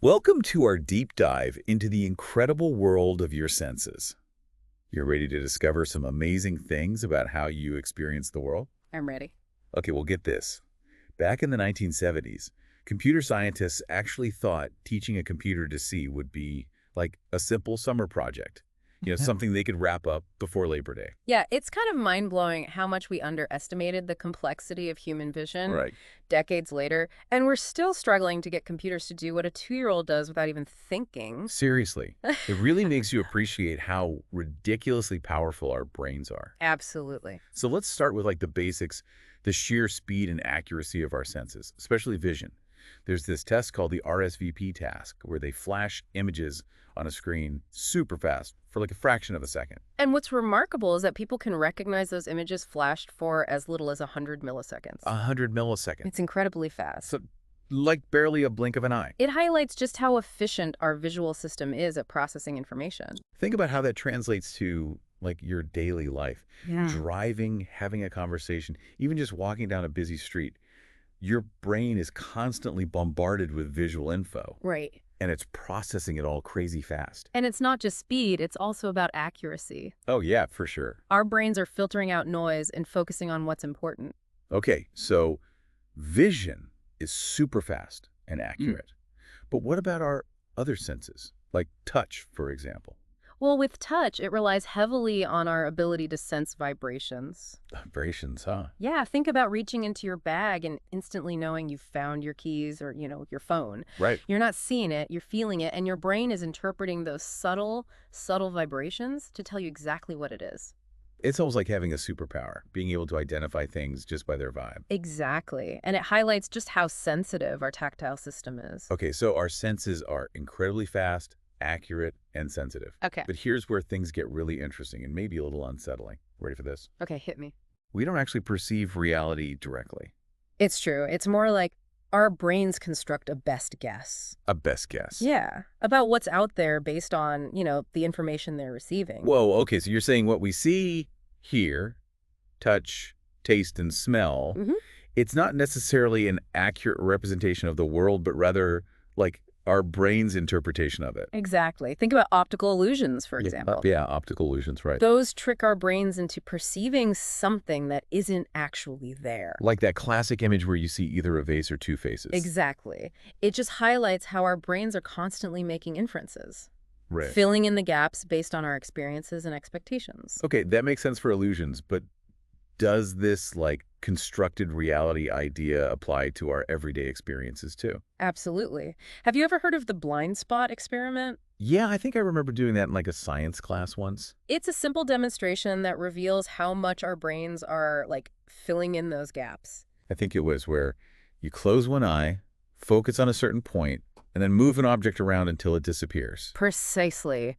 Welcome to our deep dive into the incredible world of your senses. You're ready to discover some amazing things about how you experience the world? I'm ready. Okay, well, get this. Back in the 1970s, computer scientists actually thought teaching a computer to see would be like a simple summer project. Something they could wrap up before Labor Day. Yeah, it's kind of mind-blowing how much we underestimated the complexity of human vision Right. decades later, and we're still struggling to get computers to do what a 2-year-old does without even thinking. Seriously, it really makes you appreciate how ridiculously powerful our brains are. Absolutely. So let's start with like the basics, the sheer speed and accuracy of our senses, especially vision. There's this test called the RSVP task where they flash images on a screen super fast for like a fraction of a second. And what's remarkable is that people can recognize those images flashed for as little as 100 milliseconds. 100 milliseconds. It's incredibly fast. So like barely a blink of an eye. It highlights just how efficient our visual system is at processing information. Think about how that translates to like your daily life. Yeah. Driving, having a conversation, even just walking down a busy street. Your brain is constantly bombarded with visual info. Right. And it's processing it all crazy fast. And it's not just speed, it's also about accuracy. Oh, yeah, for sure. Our brains are filtering out noise and focusing on what's important. Okay, so vision is super fast and accurate. But what about our other senses, like touch, for example? Well, with touch, it relies heavily on our ability to sense vibrations. Vibrations, huh? Yeah, think about reaching into your bag and instantly knowing you've found your keys or, your phone. Right. You're not seeing it, you're feeling it, and your brain is interpreting those subtle vibrations to tell you exactly what it is. It's almost like having a superpower, being able to identify things just by their vibe. Exactly. And it highlights just how sensitive our tactile system is. Okay, so our senses are incredibly fast, accurate, and sensitive. Okay. But here's where things get really interesting and maybe a little unsettling. Ready for this? Okay, hit me. We don't actually perceive reality directly. It's true. It's more like our brains construct a best guess. A best guess. Yeah, about what's out there based on, the information they're receiving. Whoa, okay, so you're saying what we see, hear, touch, taste, and smell, it's not necessarily an accurate representation of the world, but rather like our brain's interpretation of it. Exactly. Think about optical illusions, for example. Yeah, optical illusions, right. Those trick our brains into perceiving something that isn't actually there. Like that classic image where you see either a vase or two faces. Exactly. It just highlights how our brains are constantly making inferences. Right. Filling in the gaps based on our experiences and expectations. Okay, that makes sense for illusions, but does this like constructed reality idea apply to our everyday experiences too? Absolutely. Have you ever heard of the blind spot experiment? Yeah, I think I remember doing that in like a science class once. It's a simple demonstration that reveals how much our brains are filling in those gaps. I think it was where you close one eye, focus on a certain point, and then move an object around until it disappears. Precisely.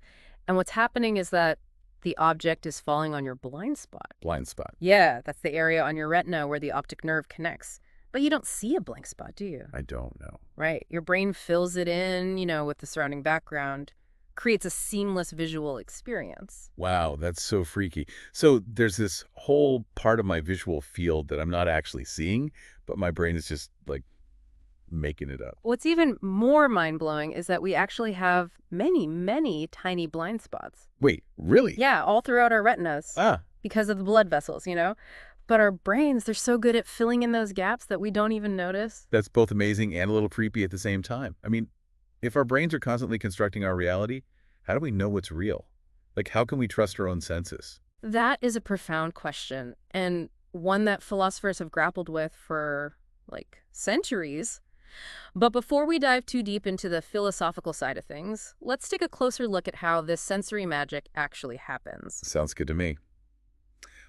And what's happening is that the object is falling on your blind spot. Blind spot. Yeah, that's the area on your retina where the optic nerve connects. But you don't see a blank spot, do you? I don't know. Right. Your brain fills it in, with the surrounding background, creates a seamless visual experience. Wow, that's so freaky. So there's this whole part of my visual field that I'm not actually seeing, but my brain is just like making it up. What's even more mind-blowing is that we actually have many, many tiny blind spots. Wait, really? Yeah, all throughout our retinas. Ah. Because of the blood vessels, But our brains, they're so good at filling in those gaps that we don't even notice. That's both amazing and a little creepy at the same time. I mean, if our brains are constantly constructing our reality, how do we know what's real? Like, how can we trust our own senses? That is a profound question, and one that philosophers have grappled with for, centuries. But before we dive too deep into the philosophical side of things, let's take a closer look at how this sensory magic actually happens. Sounds good to me.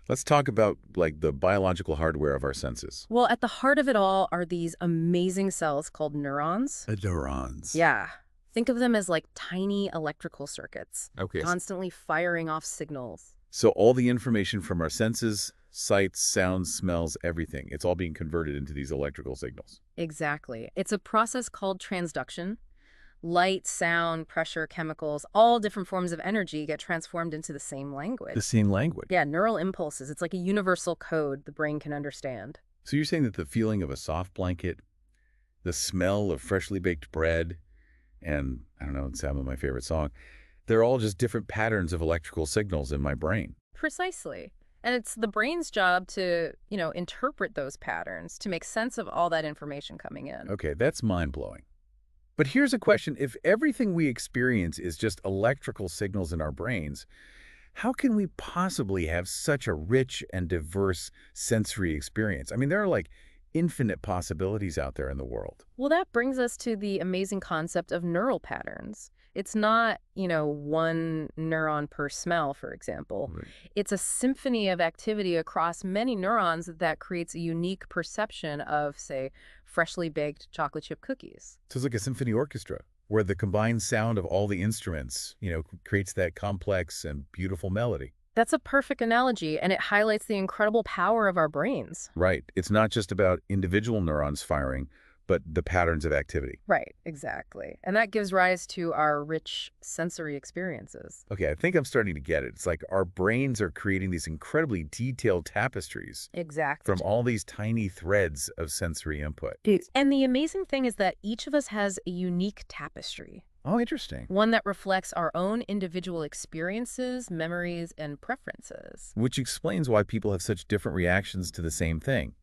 Let's talk about, the biological hardware of our senses. Well, at the heart of it all are these amazing cells called neurons. Neurons. Yeah. Think of them as tiny electrical circuits, Okay. constantly firing off signals. So all the information from our senses, sights, sounds, smells, everything, it's all being converted into these electrical signals. Exactly. It's a process called transduction. Light, sound, pressure, chemicals, all different forms of energy get transformed into the same language. The same language. Yeah, neural impulses. It's like a universal code the brain can understand. So you're saying that the feeling of a soft blanket, the smell of freshly baked bread, and I don't know, some of my favorite song, they're all just different patterns of electrical signals in my brain. Precisely. And it's the brain's job to, interpret those patterns to make sense of all that information coming in. Okay, that's mind-blowing. But here's a question. If everything we experience is just electrical signals in our brains, how can we possibly have such a rich and diverse sensory experience? I mean, there are like infinite possibilities out there in the world. Well, that brings us to the amazing concept of neural patterns. It's not, one neuron per smell, for example. Right. It's a symphony of activity across many neurons that creates a unique perception of, say, freshly baked chocolate chip cookies. So it's like a symphony orchestra where the combined sound of all the instruments, creates that complex and beautiful melody. That's a perfect analogy, and it highlights the incredible power of our brains. Right. It's not just about individual neurons firing, but the patterns of activity. Right, exactly. And that gives rise to our rich sensory experiences. Okay, I think I'm starting to get it. It's like our brains are creating these incredibly detailed tapestries Exactly. from all these tiny threads of sensory input. And the amazing thing is that each of us has a unique tapestry, Oh, interesting. one that reflects our own individual experiences, memories, and preferences. Which explains why people have such different reactions to the same thing.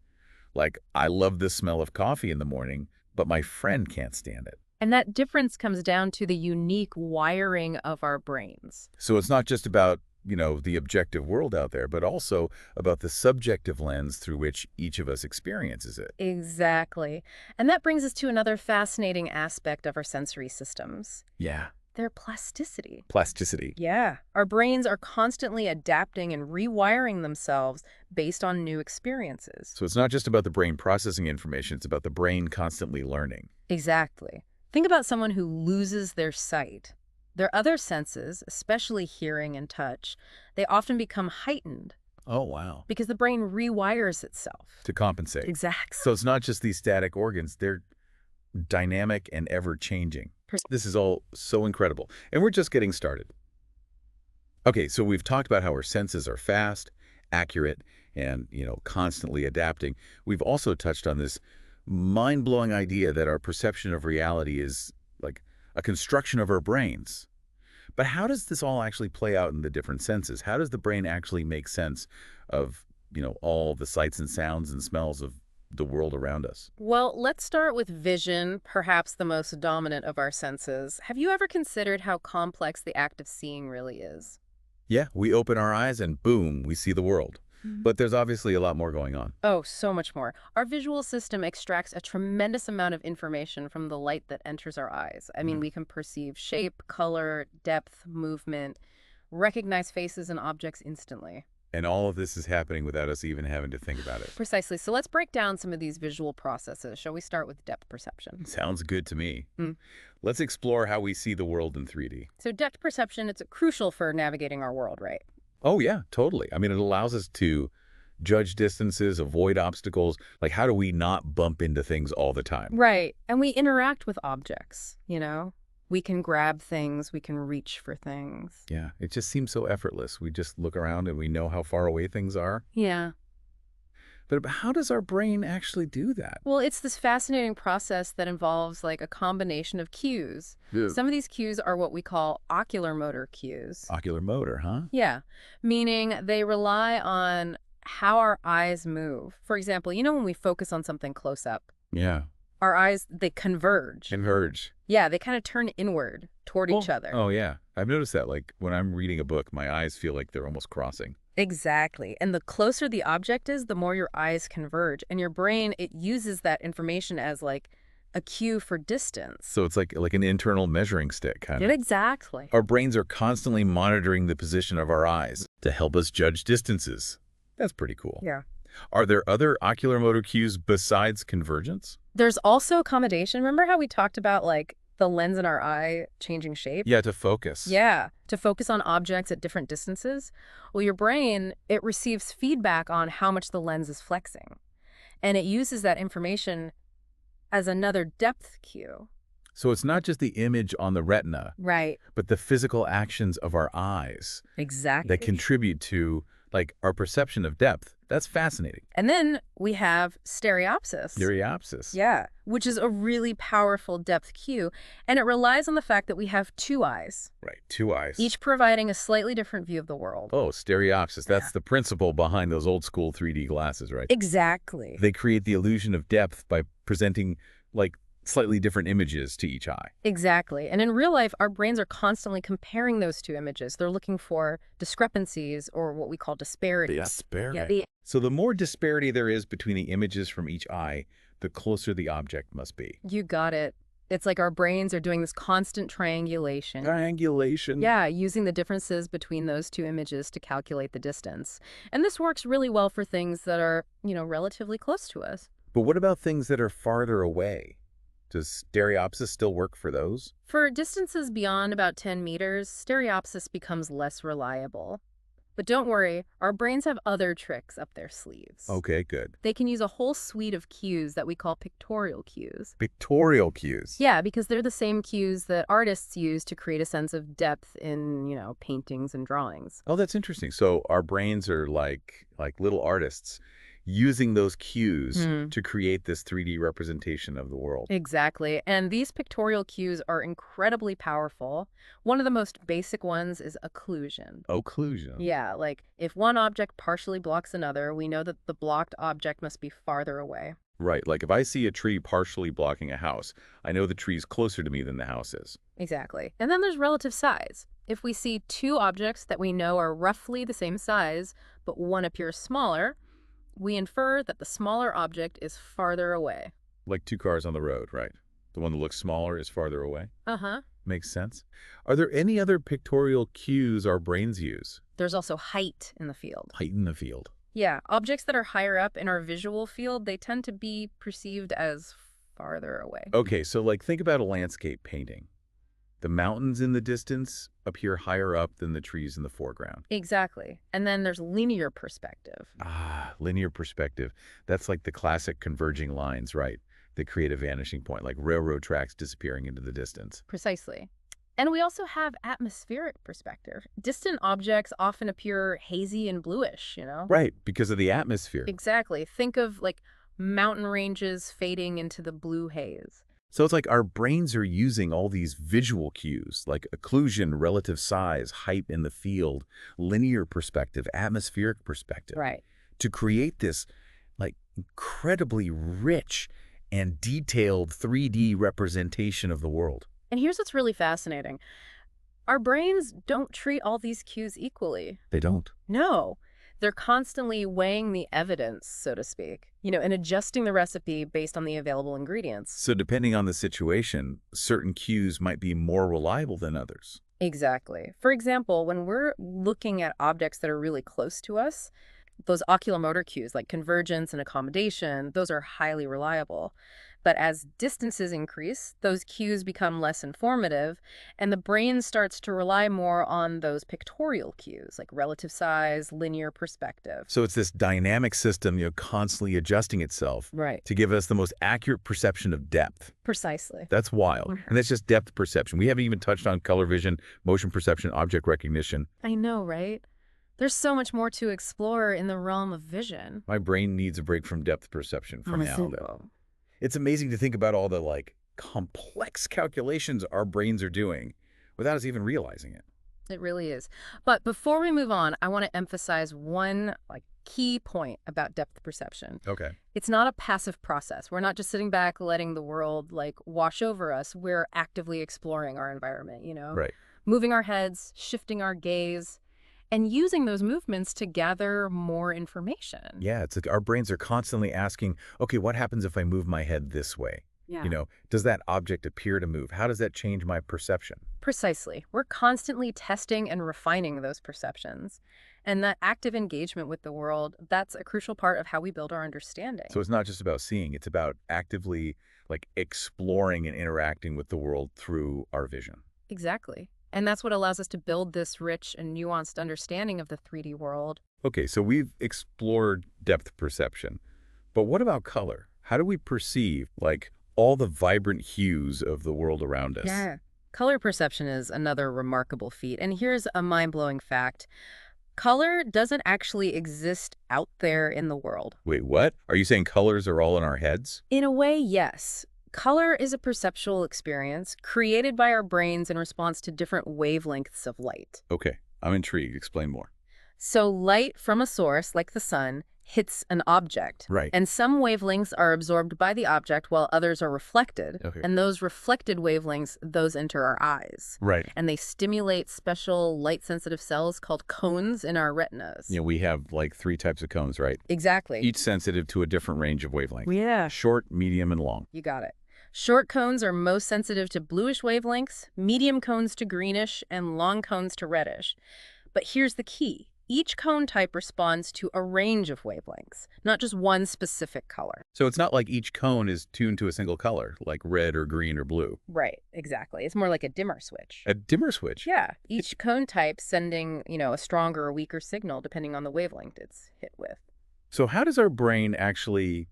Like, I love the smell of coffee in the morning, but my friend can't stand it. And that difference comes down to the unique wiring of our brains. So it's not just about, the objective world out there, but also about the subjective lens through which each of us experiences it. Exactly. And that brings us to another fascinating aspect of our sensory systems, Yeah. their plasticity. Plasticity. Yeah. Our brains are constantly adapting and rewiring themselves based on new experiences. So it's not just about the brain processing information, it's about the brain constantly learning. Exactly. Think about someone who loses their sight. Their other senses, especially hearing and touch, they often become heightened Oh, wow. because the brain rewires itself. To compensate. Exactly. So it's not just these static organs, they're dynamic and ever-changing. This is all so incredible. And we're just getting started. Okay, so we've talked about how our senses are fast, accurate, and, constantly adapting. We've also touched on this mind-blowing idea that our perception of reality is like a construction of our brains. But how does this all actually play out in the different senses? How does the brain actually make sense of, all the sights and sounds and smells of the world around us? Well, let's start with vision, perhaps the most dominant of our senses. Have you ever considered how complex the act of seeing really is? Yeah, we open our eyes and boom, we see the world. But there's obviously a lot more going on. Oh, so much more. Our visual system extracts a tremendous amount of information from the light that enters our eyes. I mean, we can perceive shape, color, depth, movement, recognize faces and objects instantly. And all of this is happening without us even having to think about it. Precisely. So let's break down some of these visual processes. Shall we start with depth perception? Sounds good to me. Mm. Let's explore how we see the world in 3D. So depth perception, it's crucial for navigating our world, right? Oh, yeah, totally. I mean, it allows us to judge distances, avoid obstacles. Like, how do we not bump into things all the time? Right. And we interact with objects, We can grab things, we can reach for things. Yeah, it just seems so effortless. We just look around and we know how far away things are. Yeah. But how does our brain actually do that? Well, it's this fascinating process that involves like a combination of cues. Yeah. Some of these cues are what we call ocular motor cues. Ocular motor, huh? Yeah, meaning they rely on how our eyes move. For example, when we focus on something close up, Yeah. our eyes, they converge. Converge. Yeah, they kind of turn inward toward each other. Oh, yeah. I've noticed that. Like, when I'm reading a book, my eyes feel like they're almost crossing. Exactly. And the closer the object is, the more your eyes converge. And your brain, it uses that information as like a cue for distance. So it's like an internal measuring stick, kind of. Exactly. Our brains are constantly monitoring the position of our eyes to help us judge distances. That's pretty cool. Yeah. Are there other ocular motor cues besides convergence? There's also accommodation. Remember how we talked about like the lens in our eye changing shape? Yeah, to focus. Yeah, to focus on objects at different distances. Well, your brain, it receives feedback on how much the lens is flexing. And it uses that information as another depth cue. So it's not just the image on the retina, Right. but the physical actions of our eyes Exactly. that contribute to like our perception of depth. That's fascinating. And then we have stereopsis. Stereopsis. Yeah, which is a really powerful depth cue, and it relies on the fact that we have two eyes, Right, two eyes. each providing a slightly different view of the world. Oh, stereopsis. Yeah. That's the principle behind those old school 3D glasses, right? Exactly. They create the illusion of depth by presenting like slightly different images to each eye. Exactly. And in real life, our brains are constantly comparing those two images. They're looking for discrepancies or what we call disparities. Disparity. Yeah, So the more disparity there is between the images from each eye, the closer the object must be. you got it. It's like our brains are doing this constant triangulation. Triangulation. Yeah, using the differences between those two images to calculate the distance. And this works really well for things that are, relatively close to us. But what about things that are farther away? Does stereopsis still work for those? For distances beyond about 10 meters, stereopsis becomes less reliable. But don't worry, our brains have other tricks up their sleeves. Okay, good. They can use a whole suite of cues that we call pictorial cues. Pictorial cues. Yeah, because they're the same cues that artists use to create a sense of depth in, paintings and drawings. Oh, that's interesting. So our brains are like little artists using those cues to create this 3D representation of the world. Exactly. And these pictorial cues are incredibly powerful. One of the most basic ones is occlusion. Occlusion. Yeah, like if one object partially blocks another, we know that the blocked object must be farther away. Right. Like if I see a tree partially blocking a house, I know the tree's closer to me than the house is. Exactly. And then there's relative size. If we see two objects that we know are roughly the same size, but one appears smaller, we infer that the smaller object is farther away. Like two cars on the road, right? The one that looks smaller is farther away. Uh-huh. Makes sense. Are there any other pictorial cues our brains use? There's also height in the field. Height in the field. Yeah, objects that are higher up in our visual field, they tend to be perceived as farther away. Okay, so like think about a landscape painting. The mountains in the distance appear higher up than the trees in the foreground. Exactly. And then there's linear perspective. Ah, linear perspective. That's like the classic converging lines, right? That create a vanishing point, like railroad tracks disappearing into the distance. Precisely. And we also have atmospheric perspective. Distant objects often appear hazy and bluish, Right, because of the atmosphere. Exactly. Think of like mountain ranges fading into the blue haze. So it's like our brains are using all these visual cues, like occlusion, relative size, height in the field, linear perspective, atmospheric perspective, Right. to create this like incredibly rich and detailed 3D representation of the world. And here's what's really fascinating. Our brains don't treat all these cues equally. They don't. No. They're constantly weighing the evidence, so to speak, and adjusting the recipe based on the available ingredients. So depending on the situation, certain cues might be more reliable than others. Exactly. For example, when we're looking at objects that are really close to us, those oculomotor cues like convergence and accommodation, those are highly reliable. But as distances increase, those cues become less informative, and the brain starts to rely more on those pictorial cues, like relative size, linear perspective. So it's this dynamic system, constantly adjusting itself Right. to give us the most accurate perception of depth. Precisely. That's wild. Mhm. And that's just depth perception. We haven't even touched on color vision, motion perception, object recognition. I know, right? There's so much more to explore in the realm of vision. My brain needs a break from depth perception for now, though. Simple. It's amazing to think about all the complex calculations our brains are doing without us even realizing it. It really is. But before we move on, I want to emphasize one key point about depth perception. Okay. It's not a passive process. We're not just sitting back letting the world wash over us. We're actively exploring our environment, Right. moving our heads, shifting our gaze, and using those movements to gather more information. Yeah, it's like our brains are constantly asking, okay, what happens if I move my head this way? Yeah. Does that object appear to move? How does that change my perception? Precisely. We're constantly testing and refining those perceptions. And that active engagement with the world, that's a crucial part of how we build our understanding. So it's not just about seeing, it's about actively exploring and interacting with the world through our vision. Exactly. And that's what allows us to build this rich and nuanced understanding of the 3D world. Okay, so we've explored depth perception, but what about color? How do we perceive all the vibrant hues of the world around us? Yeah. Color perception is another remarkable feat. And here's a mind-blowing fact. Color doesn't actually exist out there in the world. Wait, what? Are you saying colors are all in our heads? In a way, yes. Color is a perceptual experience created by our brains in response to different wavelengths of light. Okay, I'm intrigued. Explain more. So light from a source, like the sun, hits an object. Right. And some wavelengths are absorbed by the object while others are reflected. Okay. And those reflected wavelengths, those enter our eyes. Right. And they stimulate special light-sensitive cells called cones in our retinas. Yeah, we have like 3 types of cones, right? Exactly. Each sensitive to a different range of wavelength. Yeah. Short, medium, and long. You got it. Short cones are most sensitive to bluish wavelengths, medium cones to greenish, and long cones to reddish. But here's the key. Each cone type responds to a range of wavelengths, not just one specific color. So it's not like each cone is tuned to a single color, like red or green or blue. Right, exactly. It's more like a dimmer switch. A dimmer switch? Yeah, each cone type sending, a stronger or weaker signal depending on the wavelength it's hit with. So how does our brain actually,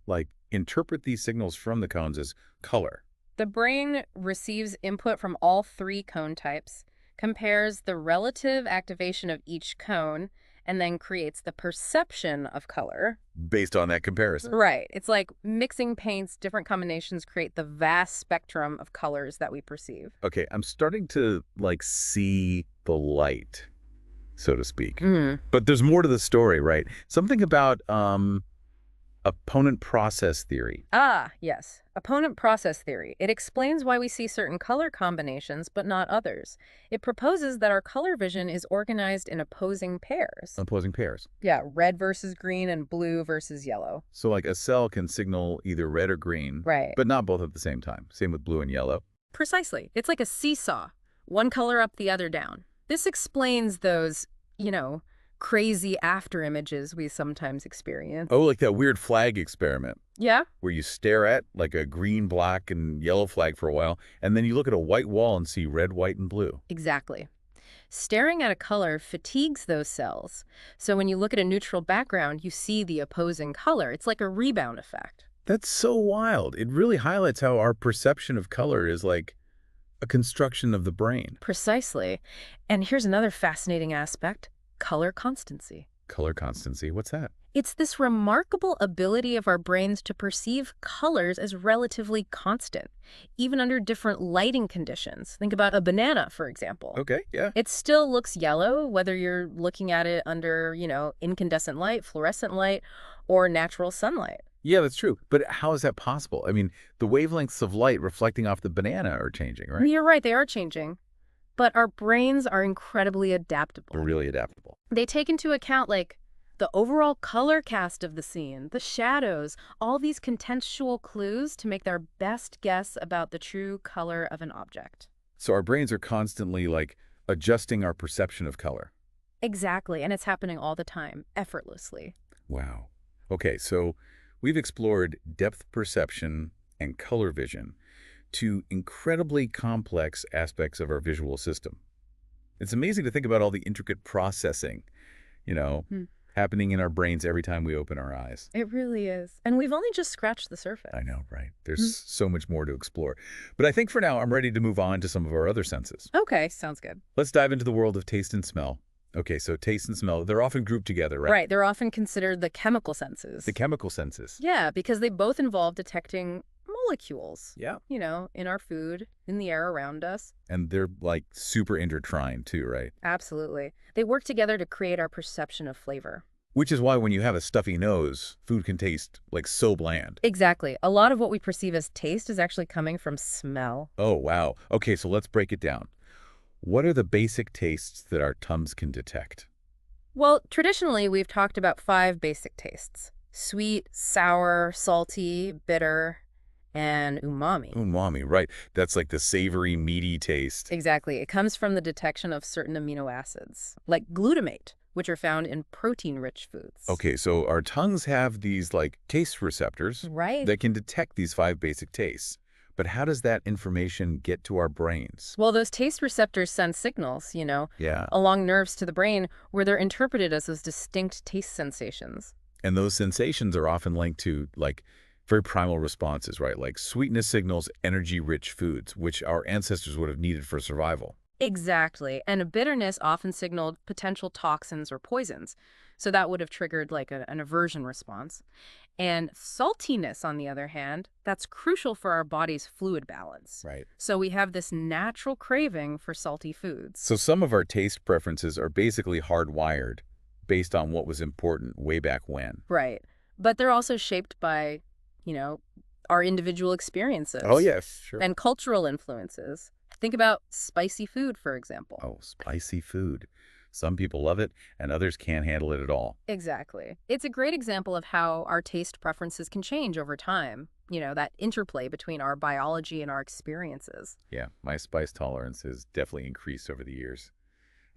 interpret these signals from the cones as color? The brain receives input from all 3 cone types, compares the relative activation of each cone, and then creates the perception of color. Based on that comparison. Right. It's like mixing paints, different combinations create the vast spectrum of colors that we perceive. Okay, I'm starting to, see the light, so to speak. Mm. But there's more to the story, right? Something about opponent process theory. Ah, yes. Opponent process theory. It explains why we see certain color combinations, but not others. It proposes that our color vision is organized in opposing pairs. Opposing pairs. Yeah, red versus green and blue versus yellow. So a cell can signal either red or green, Right. but not both at the same time. Same with blue and yellow. Precisely. It's like a seesaw. One color up, the other down. This explains those, crazy after images we sometimes experience. Oh, like that weird flag experiment Yeah? where you stare at a green, black, and yellow flag for a while, and then you look at a white wall and see red, white, and blue. Exactly. Staring at a color fatigues those cells. So when you look at a neutral background, you see the opposing color. It's like a rebound effect. That's so wild. It really highlights how our perception of color is like a construction of the brain. Precisely. And here's another fascinating aspect. Color constancy. Color constancy, what's that? It's this remarkable ability of our brains to perceive colors as relatively constant, even under different lighting conditions. Think about a banana, for example. Okay, yeah. It still looks yellow, whether you're looking at it under, incandescent light, fluorescent light, or natural sunlight. Yeah, that's true. But how is that possible? I mean, the wavelengths of light reflecting off the banana are changing, right? You're right, they are changing. But our brains are incredibly adaptable. They're really adaptable. They take into account, the overall color cast of the scene, the shadows, all these contextual clues to make their best guess about the true color of an object. So our brains are constantly, adjusting our perception of color. Exactly, and it's happening all the time, effortlessly. Wow. Okay, so we've explored depth perception and color vision, 2 incredibly complex aspects of our visual system. It's amazing to think about all the intricate processing, happening in our brains every time we open our eyes. It really is. And we've only just scratched the surface. I know, right? There's so much more to explore. But I think for now, I'm ready to move on to some of our other senses. Okay, sounds good. Let's dive into the world of taste and smell. Okay, so taste and smell, they're often grouped together, right? Right, they're often considered the chemical senses. The chemical senses. Yeah, because they both involve detecting molecules. Yeah. In our food, in the air around us. And they're super intertwined too, right? Absolutely. They work together to create our perception of flavor. Which is why when you have a stuffy nose, food can taste so bland. Exactly. A lot of what we perceive as taste is actually coming from smell. Oh, wow. Okay, so let's break it down. What are the basic tastes that our tongues can detect? Well, traditionally, we've talked about 5 basic tastes. Sweet, sour, salty, bitter, and umami. Umami, right. That's the savory, meaty taste. Exactly. It comes from the detection of certain amino acids, like glutamate, which are found in protein-rich foods. Okay, so our tongues have these, taste receptors Right. that can detect these 5 basic tastes. But how does that information get to our brains? Well, those taste receptors send signals, Yeah. along nerves to the brain where they're interpreted as those distinct taste sensations. And those sensations are often linked to, very primal responses, right? Sweetness signals energy-rich foods, which our ancestors would have needed for survival. Exactly. And a bitterness often signaled potential toxins or poisons. So that would have triggered like an aversion response. And saltiness, on the other hand, that's crucial for our body's fluid balance. Right. So we have this natural craving for salty foods. So some of our taste preferences are basically hardwired based on what was important way back when. Right. But they're also shaped by, you know, our individual Oh, experiences yes, sure. and cultural influences. Think about spicy food, for example. Oh, spicy food. Some people love it, and others can't handle it at all. Exactly. It's a great example of how our taste preferences can change over time. That interplay between our biology and our experiences. Yeah, my spice tolerance has definitely increased over the years.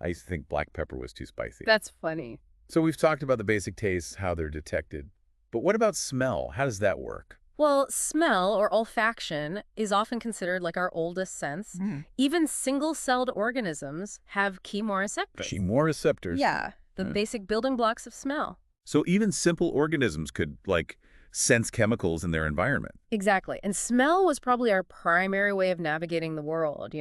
I used to think black pepper was too spicy. That's funny. So we've talked about the basic tastes, how they're detected. But what about smell? How does that work? Well, smell or olfaction is often considered like our oldest sense. Even single-celled organisms have chemoreceptors. Chemoreceptors. Yeah, the Hmm. basic building blocks of smell. So even simple organisms could, sense chemicals in their environment. Exactly. And smell was probably our primary way of navigating the world,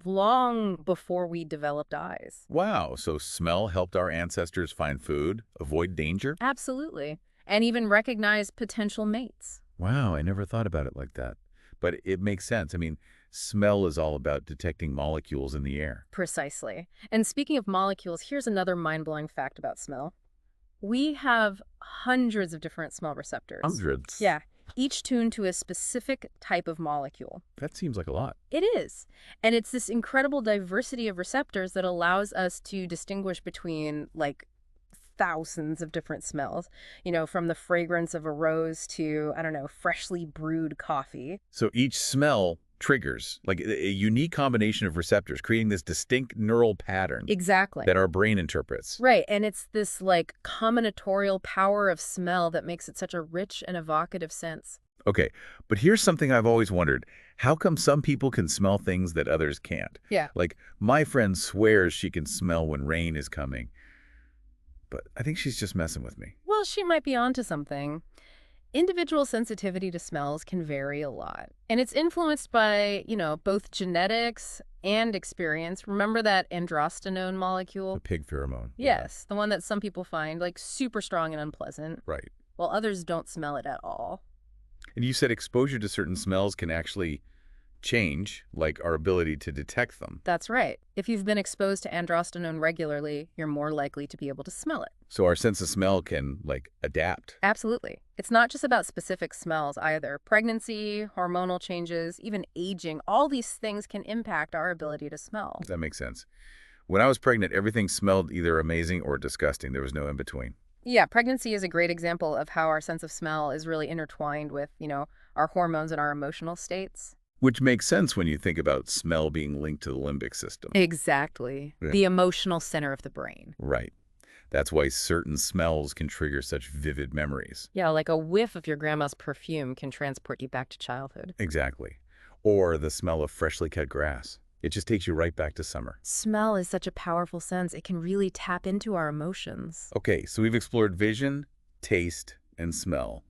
long before we developed eyes. Wow, so smell helped our ancestors find food, avoid danger? Absolutely. And even recognize potential mates. Wow, I never thought about it like that. But it makes sense. I mean, smell is all about detecting molecules in the air. Precisely. And speaking of molecules, here's another mind-blowing fact about smell. We have hundreds of different smell receptors. Hundreds? Yeah, each tuned to a specific type of molecule. That seems like a lot. It is. And it's this incredible diversity of receptors that allows us to distinguish between, thousands of different smells, from the fragrance of a rose to, I don't know, freshly brewed coffee. So each smell triggers, a unique combination of receptors, creating this distinct neural pattern Exactly. that our brain interprets. Right, and it's this, combinatorial power of smell that makes it such a rich and evocative sense. Okay, but here's something I've always wondered. How come some people can smell things that others can't? Yeah. Like, my friend swears she can smell when rain is coming. But I think she's just messing with me. Well, she might be onto something. Individual sensitivity to smells can vary a lot. And it's influenced by, both genetics and experience. Remember that androstenone molecule? The pig pheromone. Yes, the one that some people find, super strong and unpleasant, Right. while others don't smell it at all. And you said exposure to certain smells can actually change, our ability to detect them. That's right. If you've been exposed to androstenone regularly, you're more likely to be able to smell it. So our sense of smell can, adapt. Absolutely. It's not just about specific smells either. Pregnancy, hormonal changes, even aging, all these things can impact our ability to smell. That makes sense. When I was pregnant, everything smelled either amazing or disgusting. There was no in between. Yeah, pregnancy is a great example of how our sense of smell is really intertwined with, our hormones and our emotional states. Which makes sense when you think about smell being linked to the limbic system. Exactly. Yeah. The emotional center of the brain. Right. That's why certain smells can trigger such vivid memories. Yeah, like a whiff of your grandma's perfume can transport you back to childhood. Exactly. Or the smell of freshly cut grass. It just takes you right back to summer. Smell is such a powerful sense. It can really tap into our emotions. Okay, so we've explored vision, taste, and smell.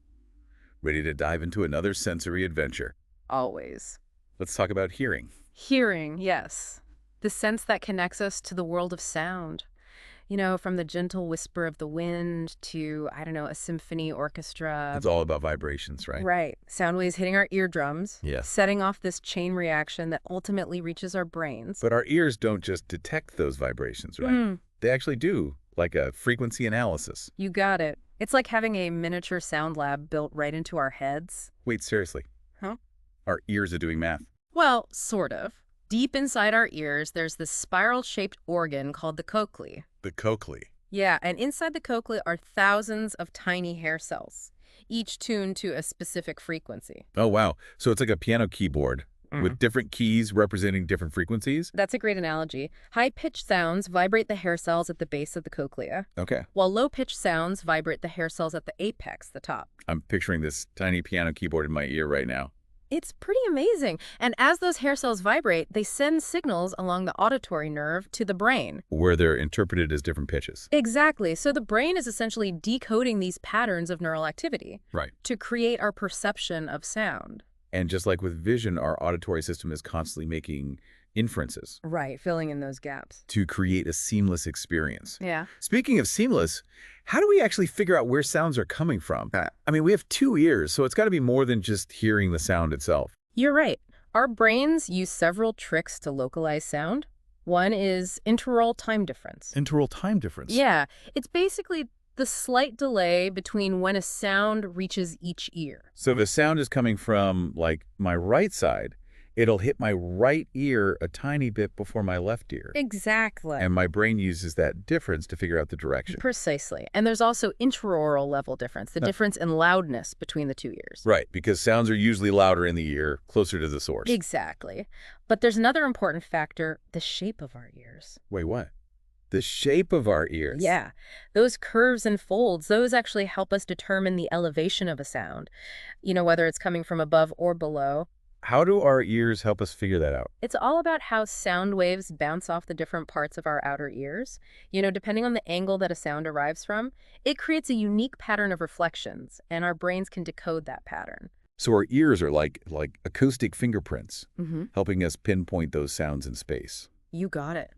Ready to dive into another sensory adventure? Always. Let's talk about hearing. Hearing, yes. The sense that connects us to the world of sound. From the gentle whisper of the wind to, I don't know, a symphony orchestra. It's all about vibrations, right? Right. Sound waves hitting our eardrums, Yes. setting off this chain reaction that ultimately reaches our brains. But our ears don't just detect those vibrations, right? Mm, They actually do, like a frequency analysis. you got it. It's like having a miniature sound lab built right into our heads. Wait, seriously. Huh? Our ears are doing math. Well, sort of. Deep inside our ears, there's this spiral-shaped organ called the cochlea. The cochlea. Yeah, and inside the cochlea are thousands of tiny hair cells, each tuned to a specific frequency. Oh, wow. So it's like a piano keyboard with different keys representing different frequencies? That's a great analogy. High-pitched sounds vibrate the hair cells at the base of the cochlea, Okay. while low-pitched sounds vibrate the hair cells at the apex, the top. I'm picturing this tiny piano keyboard in my ear right now. It's pretty amazing. And as those hair cells vibrate, they send signals along the auditory nerve to the brain. Where they're interpreted as different pitches. Exactly. So the brain is essentially decoding these patterns of neural activity Right. to create our perception of sound. And just like with vision, our auditory system is constantly making inferences Right, filling in those gaps. to create a seamless experience. Yeah. Speaking of seamless, how do we actually figure out where sounds are coming from? I mean, we have 2 ears, so it's got to be more than just hearing the sound itself. You're right. Our brains use several tricks to localize sound. One is interaural time difference. Interval time difference. Yeah, it's basically the slight delay between when a sound reaches each ear. So if a sound is coming from, like, my right side, it'll hit my right ear a tiny bit before my left ear. Exactly. And my brain uses that difference to figure out the direction. Precisely. And there's also intraoral level difference, the difference in loudness between the two ears. Right, because sounds are usually louder in the ear, closer to the source. Exactly. But there's another important factor, the shape of our ears. Wait, what? The shape of our ears. Yeah, those curves and folds, those actually help us determine the elevation of a sound, whether it's coming from above or below. How do our ears help us figure that out? It's all about how sound waves bounce off the different parts of our outer ears. Depending on the angle that a sound arrives from, it creates a unique pattern of reflections, and our brains can decode that pattern. So our ears are like acoustic fingerprints, Mm-hmm. helping us pinpoint those sounds in space. You got it.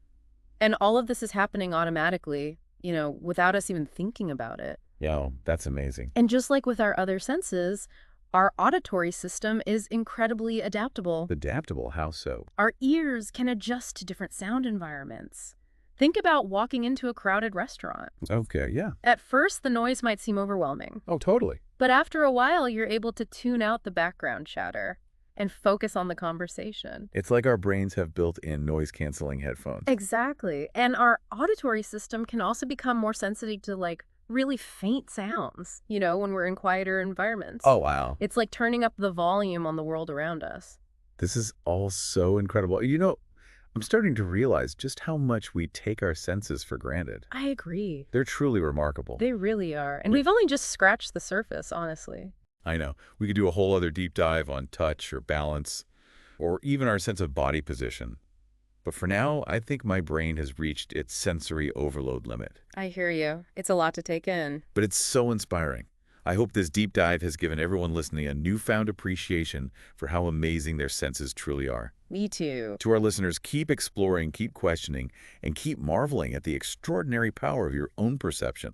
And all of this is happening automatically, without us even thinking about it. Yeah, that's amazing. And just like with our other senses, our auditory system is incredibly adaptable. Adaptable, how so? Our ears can adjust to different sound environments. Think about walking into a crowded restaurant. Okay, yeah. At first, the noise might seem overwhelming, Oh, totally. but after a while, you're able to tune out the background chatter and focus on the conversation. It's like our brains have built-in noise-canceling headphones. Exactly. And our auditory system can also become more sensitive to really faint sounds, when we're in quieter environments. Oh, wow. It's like turning up the volume on the world around us. This is all so incredible. I'm starting to realize just how much we take our senses for granted. I agree. They're truly remarkable. They really are. And we've only just scratched the surface, honestly. I know. We could do a whole other deep dive on touch or balance, or even our sense of body position. But for now, I think my brain has reached its sensory overload limit. I hear you. It's a lot to take in. But it's so inspiring. I hope this deep dive has given everyone listening a newfound appreciation for how amazing their senses truly are. Me too. To our listeners, keep exploring, keep questioning, and keep marveling at the extraordinary power of your own perception.